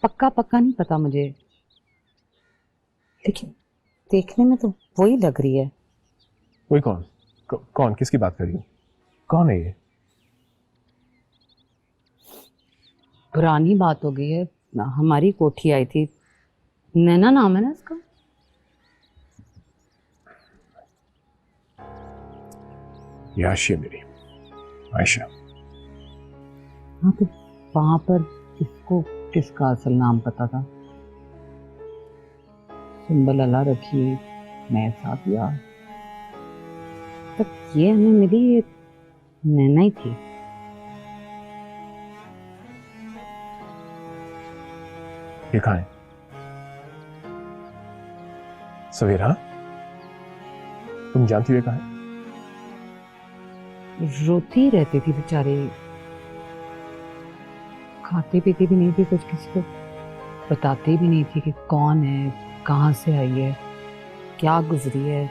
पक्का पक्का नहीं पता मुझे, लेकिन देखने में तो वही लग रही है। वही कौन? कौन? किसकी बात कर रही हो? कौन है ये? पुरानी बात हो गई है, हमारी कोठी आई थी, नैना नाम है ना इसका। ये आशी है मेरी, आयशा। हाँ तो वहां पर इसको किसका असल नाम पता था? सिंबल अल्लाह रखी, मैं साथ दिया, तक ये हमें मिली, ये नैना ही थी। ये कहाँ है? सवेरा, तुम जानती हो ये कहाँ है? रोती रहती थी बेचारी, खाती पीती भी नहीं थी, कुछ किसी को बताती भी नहीं थी कि कौन है, कहाँ से आई है, क्या गुजरी है।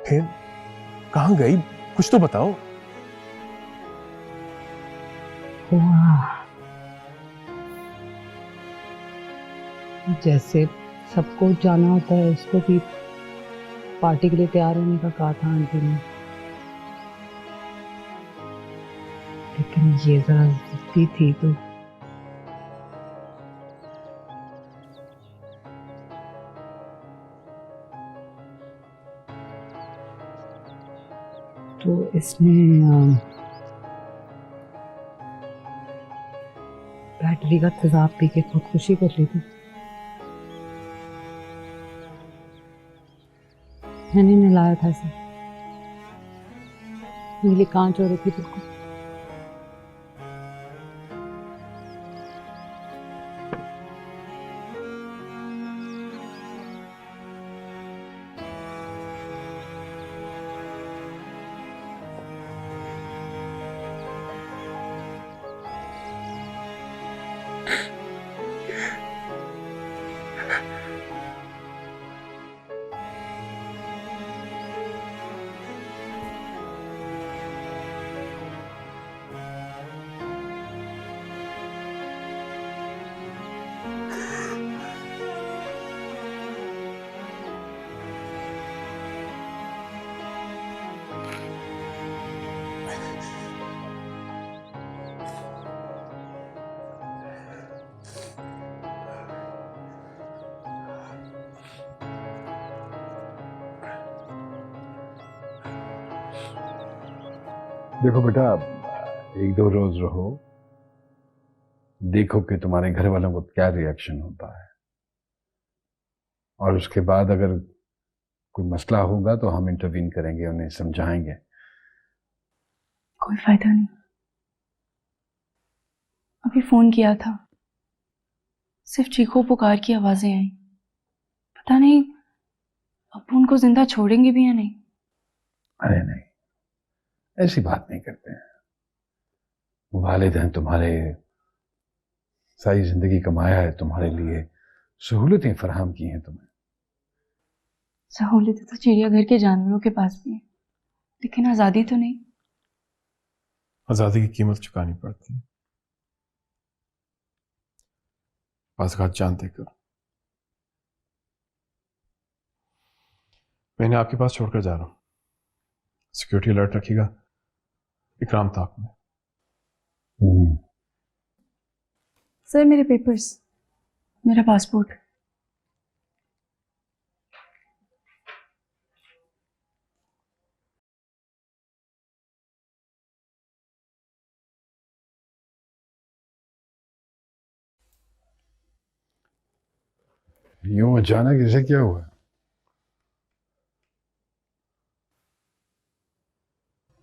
फिर कहाँ गई? कुछ तो बताओ। जैसे सबको जाना होता है, इसको भी पार्टी के लिए तैयार होने का कहा था आंटी ने, लेकिन ये जरा जिद्दी थी तो इसने बैटरी का तेजाब पी के खुदकुशी कर ली थी। मैंने नहलाया था इसे, नीली कांच हो रही थी बिल्कुल। देखो बेटा, एक दो रोज रहो, देखो कि तुम्हारे घर वालों को क्या रिएक्शन होता है, और उसके बाद अगर कोई मसला होगा तो हम इंटरवीन करेंगे, उन्हें समझाएंगे। कोई फायदा नहीं। अभी फोन किया था, सिर्फ चीखो पुकार की आवाजें आई। पता नहीं अब उनको जिंदा छोड़ेंगे भी या नहीं। अरे नहीं, ऐसी बात नहीं करते हैं। वालिद हैं तुम्हारे, सारी जिंदगी कमाया है तुम्हारे लिए, सहूलतें फराहम की हैं तुम्हें। सहूलियतें तो चिड़ियाघर के जानवरों के पास भी है, लेकिन आजादी तो नहीं। आजादी की कीमत चुकानी पड़ती है, बाज़ जान देकर। मैंने आपके पास छोड़कर जा रहा हूं, सिक्योरिटी अलर्ट रखिएगा। इकराम था आपने। सर मेरे पेपर्स, मेरा पासपोर्ट। यूं अचानक इसे क्या हुआ?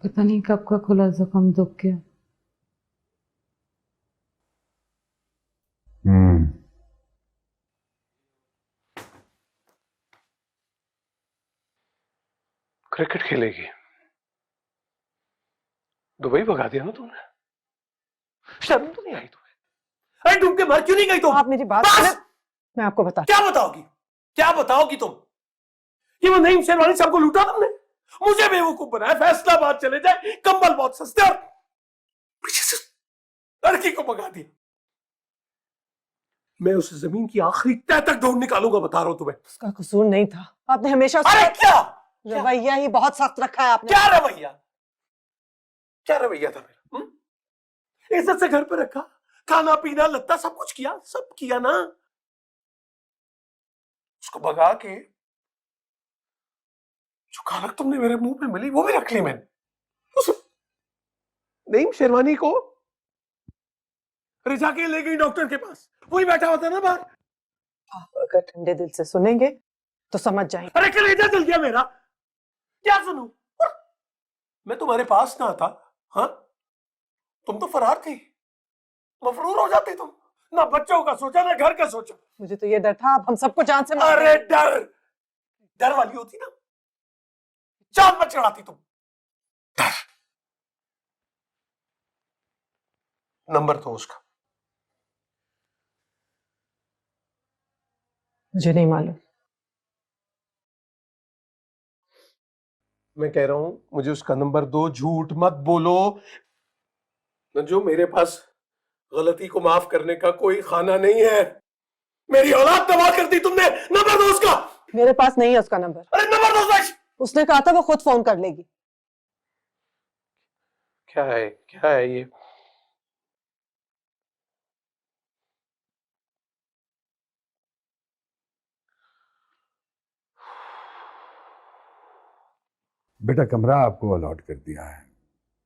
पता नहीं कब का खुला जख्म दुख गया। क्रिकेट खेलेगी? दुबई भगा दिया ना तुमने? शर्म तो नहीं आई तुम्हें? अरे डूब के मर क्यों नहीं गई तुम? आप मेरी बात सुने, मैं आपको बता। क्या बताओगी? क्या बताओगी तुम? ये वो नईम शेरवानी साहब को लूटा तुमने, मुझे बेवकूफ बनाया। फैसलाबाद चले जाए, कंबल बहुत सस्ते और पीछे से लड़की को भगा दिया। मैं उस जमीन की आखिरी तह तक ढूंढ निकालूंगा, बता रहा हूं तुम्हें। उसका कसूर नहीं था, आपने हमेशा अरे उसका क्या रवैया ही बहुत सख्त रखा है आपने। क्या रवैया, क्या रवैया था मेरा? इज्जत से घर पे रखा, खाना पीना लत्ता सब कुछ किया, सब किया ना। उसको भगा के जो खानक तुमने मेरे मुंह पे मिली वो भी रख ली मैंने। उस नईम शेरवानी को रिजा के ले गई डॉक्टर के पास, वही बैठा होता ना बाहर। आप अगर ठंडे दिल से सुनेंगे तो समझ जाएंगे। अरे कलेजा जल गया मेरा, क्या सुनूं? मैं तुम्हारे पास ना आता, हाँ तुम तो फरार थी, मफरूर हो जाते तुम। ना बच्चों का सोचा ना घर का सोचा। मुझे तो ये डर था आप हम सबको जान से मार अरे देंगे। डर, डर वाली होती ना, जान मत चढ़ाती तुम। डर, नंबर तो उसका मुझे नहीं मालूम। मैं कह रहा हूं मुझे उसका नंबर दो, झूठ मत बोलो। जो मेरे पास गलती को माफ करने का कोई खाना नहीं है। मेरी औलाद तबाह कर दी तुमने। नंबर दो उसका। मेरे पास नहीं है उसका नंबर। अरे नंबर दो उसका। उसने कहा था वो खुद फोन कर लेगी। क्या है ये? बेटा कमरा आपको अलॉट कर दिया है,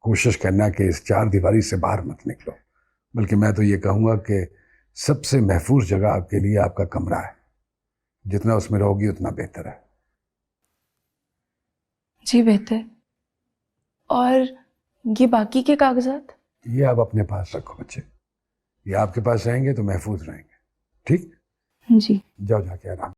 कोशिश करना कि इस चार दीवारी से बाहर मत निकलो, बल्कि मैं तो ये कहूँगा कि सबसे महफूज जगह आपके लिए आपका कमरा है। जितना उसमें रहोगी उतना बेहतर है। जी बेहतर। और ये बाकी के कागजात? ये आप अपने पास रखो बच्चे, ये आपके पास रहेंगे तो महफूज रहेंगे। ठीक, जी। जाओ जाके आराम